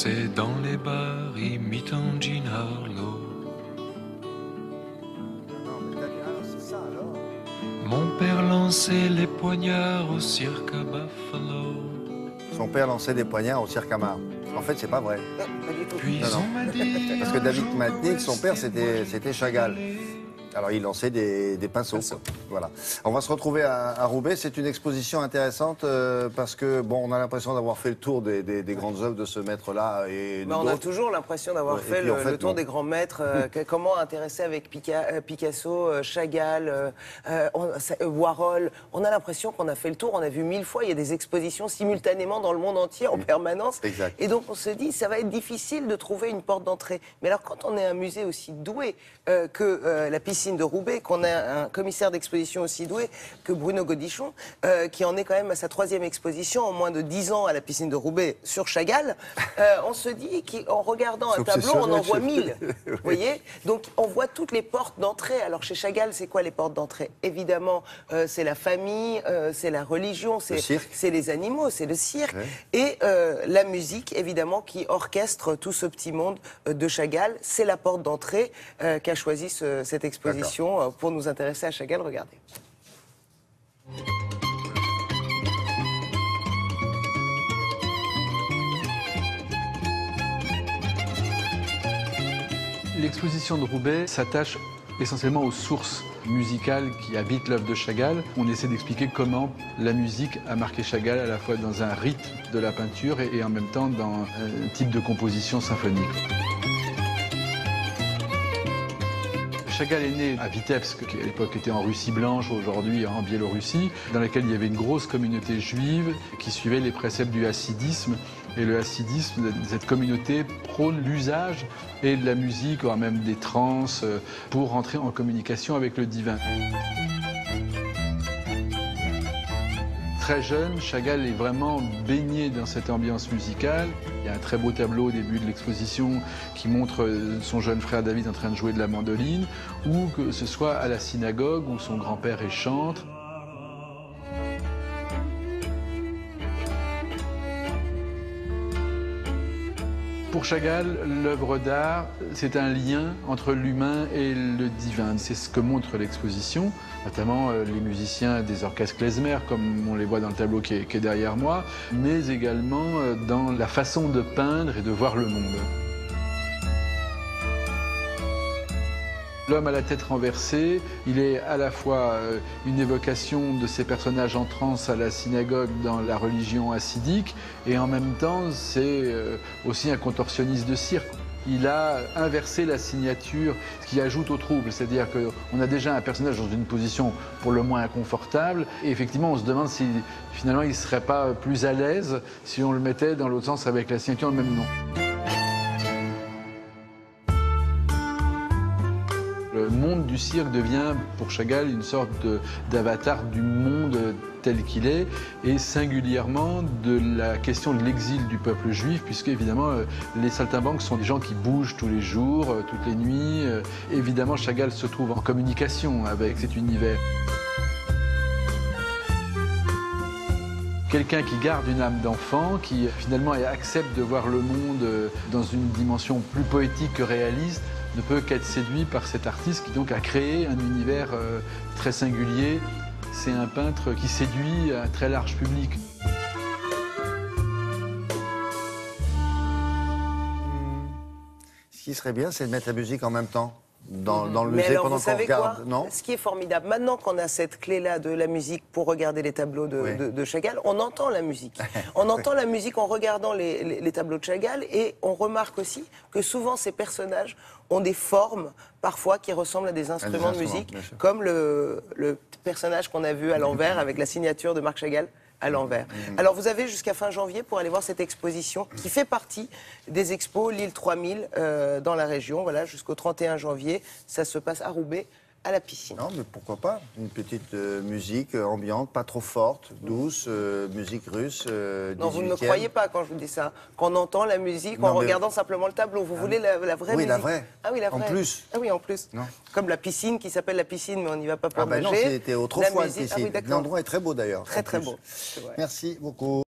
C'est dans les bars imitant Jean Harlow. C'est ça alors. Mon père lançait les poignards au cirque à Buffalo. Son père lançait des poignards au cirque Hamar. En fait, c'est pas vrai. Puis Non, non. on m'a dit Parce que un David jour, m'a dit que son père, c'était Chagall. aller. Alors, il lançait des pinceaux. Quoi. Voilà. On va se retrouver à Roubaix. C'est une exposition intéressante parce que, bon, on a l'impression d'avoir fait le tour des grandes œuvres de ce maître-là. Bah, on a toujours l'impression d'avoir Ouais, et fait puis, en le fait, tour non. des grands maîtres. Comment intéresser avec Picasso, Chagall, Warhol. On a l'impression qu'on a fait le tour. On a vu 1000 fois. Il y a des expositions simultanément dans le monde entier en permanence. Exact. Et donc on se dit, ça va être difficile de trouver une porte d'entrée. Mais alors quand on est un musée aussi doué que la piscine de Roubaix, qu'on a un commissaire d'exposition aussi doué que Bruno Godichon, qui en est quand même à sa 3e exposition en moins de 10 ans à la piscine de Roubaix sur Chagall, on se dit qu'en regardant un tableau, on en voit 1000. Vous voyez? Donc on voit toutes les portes d'entrée. Alors chez Chagall, c'est quoi les portes d'entrée? Évidemment, c'est la famille, c'est la religion, c'est les animaux, c'est le cirque. Ouais. Et la musique, évidemment, qui orchestre tout ce petit monde de Chagall. C'est la porte d'entrée qu'a choisi cette exposition pour nous intéresser à Chagall. Regardez. L'exposition de Roubaix s'attache essentiellement aux sources musicales qui habitent l'œuvre de Chagall. On essaie d'expliquer comment la musique a marqué Chagall à la fois dans un rythme de la peinture et en même temps dans un type de composition symphonique. Chagall est né à Vitebsk, qui à l'époque était en Russie blanche, aujourd'hui en Biélorussie, dans laquelle il y avait une grosse communauté juive qui suivait les préceptes du hassidisme. Et le hassidisme, cette communauté prône l'usage et de la musique, voire même des transes, pour rentrer en communication avec le divin. Très jeune, Chagall est vraiment baigné dans cette ambiance musicale. Il y a un très beau tableau au début de l'exposition qui montre son jeune frère David en train de jouer de la mandoline, ou que ce soit à la synagogue où son grand-père est chantre. Pour Chagall, l'œuvre d'art, c'est un lien entre l'humain et le divin. C'est ce que montre l'exposition, notamment les musiciens des orchestres klezmer, comme on les voit dans le tableau qui est derrière moi, mais également dans la façon de peindre et de voir le monde. L'homme à la tête renversée, il est à la fois une évocation de ces personnages en transe à la synagogue dans la religion hassidique, et en même temps, c'est aussi un contorsionniste de cirque. Il a inversé la signature, ce qui ajoute au trouble, c'est-à-dire qu'on a déjà un personnage dans une position pour le moins inconfortable, et effectivement on se demande si finalement il ne serait pas plus à l'aise si on le mettait dans l'autre sens avec la signature le même nom. Le monde du cirque devient pour Chagall une sorte d'avatar du monde tel qu'il est, et singulièrement de la question de l'exil du peuple juif, puisque évidemment les saltimbanques sont des gens qui bougent tous les jours, toutes les nuits. Évidemment Chagall se trouve en communication avec cet univers. Quelqu'un qui garde une âme d'enfant, qui finalement accepte de voir le monde dans une dimension plus poétique que réaliste, ne peut qu'être séduit par cet artiste qui donc a créé un univers très singulier. C'est un peintre qui séduit un très large public. Ce qui serait bien, c'est de mettre la musique en même temps dans le Mais musée alors, pendant vous qu'on savez regarde. quoi? Non. Ce qui est formidable, maintenant qu'on a cette clé-là de la musique pour regarder les tableaux de Chagall, on entend la musique. On entend la musique en regardant les tableaux de Chagall, et on remarque aussi que souvent ces personnages ont des formes parfois qui ressemblent à des instruments de musique, comme le personnage qu'on a vu à l'envers avec la signature de Marc Chagall à l'envers. Alors vous avez jusqu'à fin janvier pour aller voir cette exposition qui fait partie des expos Lille 3000 dans la région. Voilà, jusqu'au 31 janvier, ça se passe à Roubaix, à la piscine. Non, mais pourquoi pas? Une petite musique ambiante, pas trop forte, douce, musique russe. Non, vous ne me 18e. croyez pas quand je vous dis ça. Qu'on entend la musique en regardant simplement le tableau. Vous voulez la vraie musique? Oui, la vraie. Ah oui, la vraie. En plus. Ah oui, en plus. Non. Comme la piscine qui s'appelle la piscine, mais on n'y va pas pour Ah ben nager. non, c'était autrefois La une musique- piscine. Ah oui, d'accord. L'endroit est très beau d'ailleurs. Très en très plus. beau. C'est vrai. Merci beaucoup.